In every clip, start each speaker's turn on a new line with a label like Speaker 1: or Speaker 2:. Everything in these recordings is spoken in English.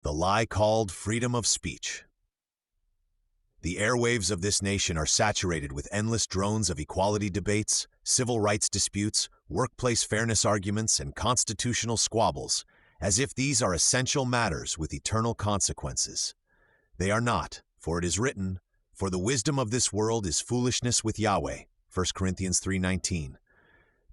Speaker 1: The lie called freedom of speech. The airwaves of this nation are saturated with endless drones of equality debates, civil rights disputes, workplace fairness arguments, and constitutional squabbles, as if these are essential matters with eternal consequences. They are not, for it is written, "For the wisdom of this world is foolishness with Yahweh," 1 Corinthians 3:19.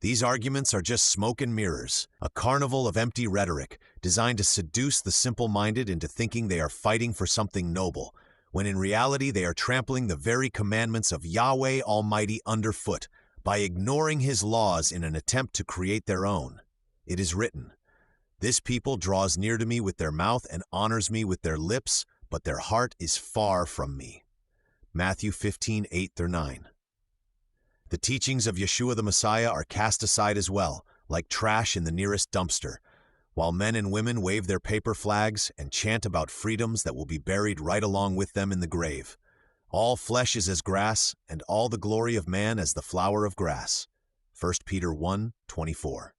Speaker 1: These arguments are just smoke and mirrors, a carnival of empty rhetoric designed to seduce the simple-minded into thinking they are fighting for something noble, when in reality they are trampling the very commandments of Yahweh Almighty underfoot by ignoring His laws in an attempt to create their own. It is written, "This people draws near to me with their mouth and honors me with their lips, but their heart is far from me." Matthew 15:8-9. The teachings of Yeshua the Messiah are cast aside as well, like trash in the nearest dumpster, while men and women wave their paper flags and chant about freedoms that will be buried right along with them in the grave. All flesh is as grass, and all the glory of man as the flower of grass. 1 Peter 1:24.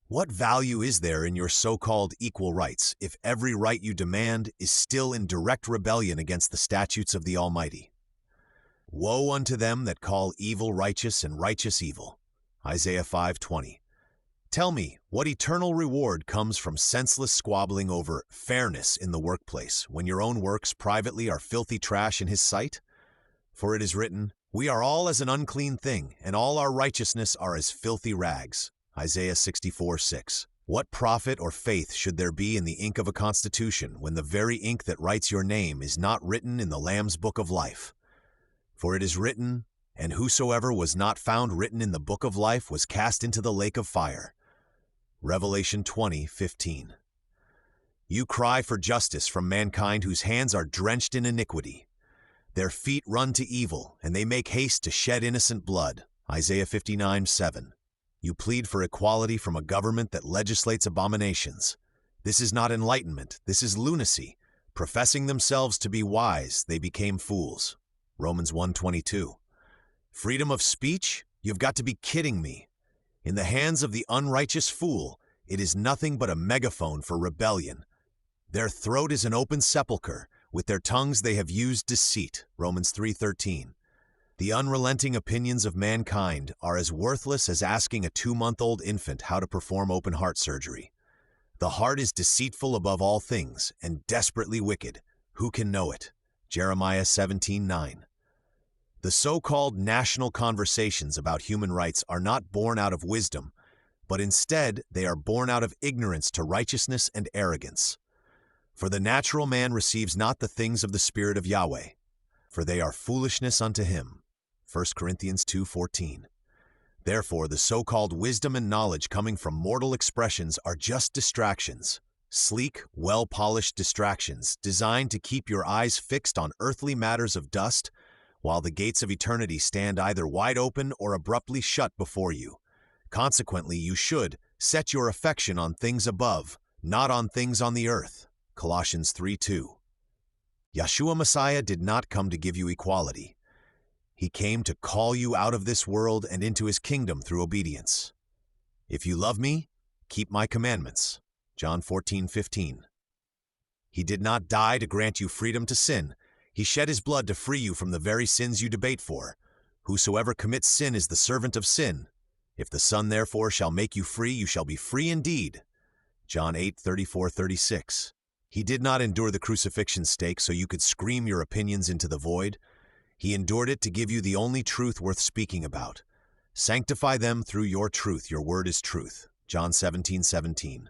Speaker 1: What value is there in your so-called equal rights if every right you demand is still in direct rebellion against the statutes of the Almighty? Woe unto them that call evil righteous and righteous evil. Isaiah 5:20. Tell me, what eternal reward comes from senseless squabbling over fairness in the workplace when your own works privately are filthy trash in His sight? For it is written, "We are all as an unclean thing, and all our righteousness are as filthy rags." Isaiah 64:6. What profit or faith should there be in the ink of a constitution when the very ink that writes your name is not written in the Lamb's book of life? For it is written, "And whosoever was not found written in the book of life was cast into the lake of fire." Revelation 20:15. You cry for justice from mankind whose hands are drenched in iniquity. Their feet run to evil, and they make haste to shed innocent blood. Isaiah 59:7. You plead for equality from a government that legislates abominations. This is not enlightenment, this is lunacy. Professing themselves to be wise, they became fools. Romans 1:22. Freedom of speech? You've got to be kidding me. In the hands of the unrighteous fool, it is nothing but a megaphone for rebellion. Their throat is an open sepulchre. With their tongues they have used deceit. Romans 3:13. The unrelenting opinions of mankind are as worthless as asking a 2-month-old infant how to perform open-heart surgery. The heart is deceitful above all things and desperately wicked. Who can know it? Jeremiah 17:9. The so-called national conversations about human rights are not born out of wisdom, but instead they are born out of ignorance to righteousness and arrogance. For the natural man receives not the things of the Spirit of Yahweh, for they are foolishness unto him. 1 Corinthians 2:14. Therefore, the so-called wisdom and knowledge coming from mortal expressions are just distractions, sleek, well-polished distractions designed to keep your eyes fixed on earthly matters of dust, while the gates of eternity stand either wide open or abruptly shut before you. Consequently, you should set your affection on things above, not on things on the earth. Colossians 3:2. Yeshua Messiah did not come to give you equality. He came to call you out of this world and into His kingdom through obedience. If you love me, keep my commandments. John 14:15. He did not die to grant you freedom to sin. He shed His blood to free you from the very sins you debate for. Whosoever commits sin is the servant of sin. If the Son therefore shall make you free, you shall be free indeed. John 8:34-36. He did not endure the crucifixion stake so you could scream your opinions into the void. He endured it to give you the only truth worth speaking about. Sanctify them through your truth. Your word is truth. John 17:17.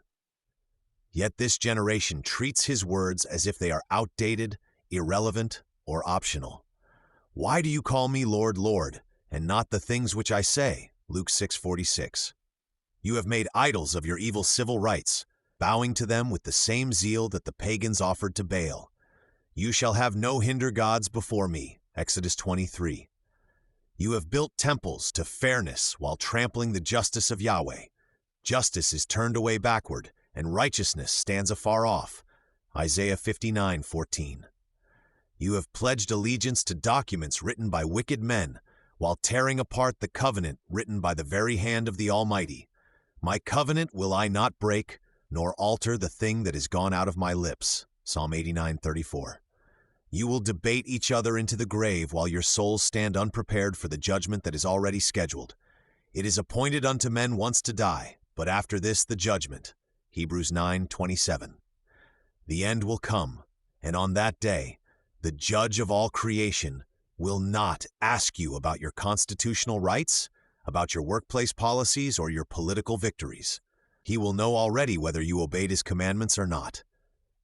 Speaker 1: Yet this generation treats His words as if they are outdated, irrelevant, or optional. Why do you call me Lord, Lord, and not the things which I say? Luke 6:46. You have made idols of your evil civil rights, bowing to them with the same zeal that the pagans offered to Baal. You shall have no hinder gods before me. Exodus 23. You have built temples to fairness while trampling the justice of Yahweh. Justice is turned away backward, and righteousness stands afar off. Isaiah 59:14. You have pledged allegiance to documents written by wicked men, while tearing apart the covenant written by the very hand of the Almighty. My covenant will I not break, nor alter the thing that is gone out of my lips. Psalm 89:34. You will debate each other into the grave while your souls stand unprepared for the judgment that is already scheduled. It is appointed unto men once to die, but after this the judgment. Hebrews 9:27. The end will come, and on that day, the judge of all creation will not ask you about your constitutional rights, about your workplace policies, or your political victories. He will know already whether you obeyed his commandments or not.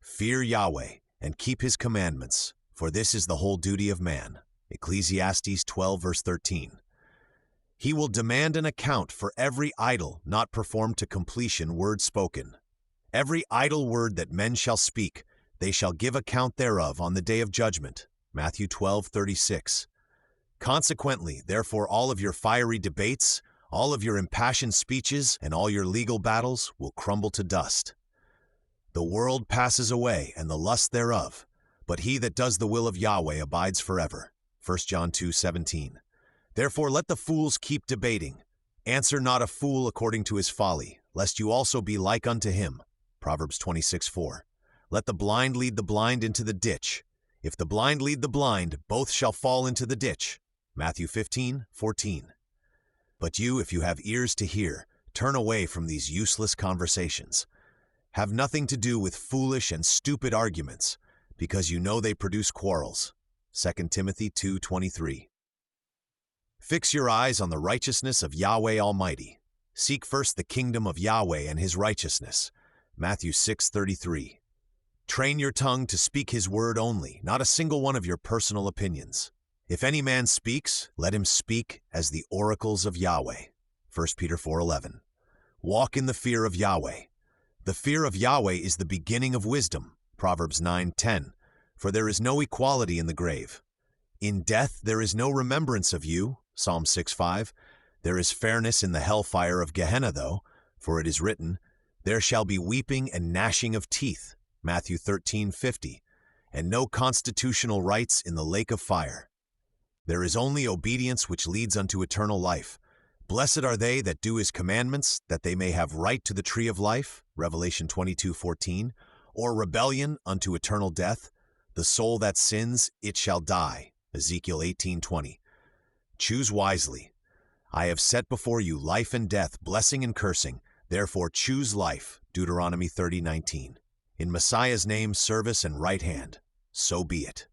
Speaker 1: Fear Yahweh and keep his commandments, for this is the whole duty of man. Ecclesiastes 12 verse 13. He will demand an account for every idle, not performed to completion, word spoken. Every idle word that men shall speak, they shall give account thereof on the day of judgment. Matthew 12:36. Consequently, therefore, all of your fiery debates, all of your impassioned speeches, and all your legal battles will crumble to dust. The world passes away and the lust thereof, but he that does the will of Yahweh abides forever. 1 John 2:17. Therefore let the fools keep debating. Answer not a fool according to his folly, lest you also be like unto him. Proverbs 26:4. Let the blind lead the blind into the ditch. If the blind lead the blind, both shall fall into the ditch. Matthew 15:14. But you, if you have ears to hear, turn away from these useless conversations. Have nothing to do with foolish and stupid arguments, because you know they produce quarrels. 2 Timothy 2:23. Fix your eyes on the righteousness of Yahweh Almighty. Seek first the kingdom of Yahweh and his righteousness. Matthew 6:33. Train your tongue to speak his word only, not a single one of your personal opinions. If any man speaks, let him speak as the oracles of Yahweh. 1 Peter 4:11. Walk in the fear of Yahweh. The fear of Yahweh is the beginning of wisdom. Proverbs 9:10. For there is no equality in the grave. In death there is no remembrance of you. Psalm 6:5. There is fairness in the hellfire of Gehenna, though, for it is written, there shall be weeping and gnashing of teeth. Matthew 13:50. And no constitutional rights in the lake of fire. There is only obedience which leads unto eternal life. Blessed are they that do his commandments, that they may have right to the tree of life. Revelation 22:14. Or rebellion unto eternal death. The soul that sins, it shall die. Ezekiel 18:20. Choose wisely. I have set before you life and death, blessing and cursing. Therefore choose life. Deuteronomy 30:19. In Messiah's name, service, and right hand. So be it.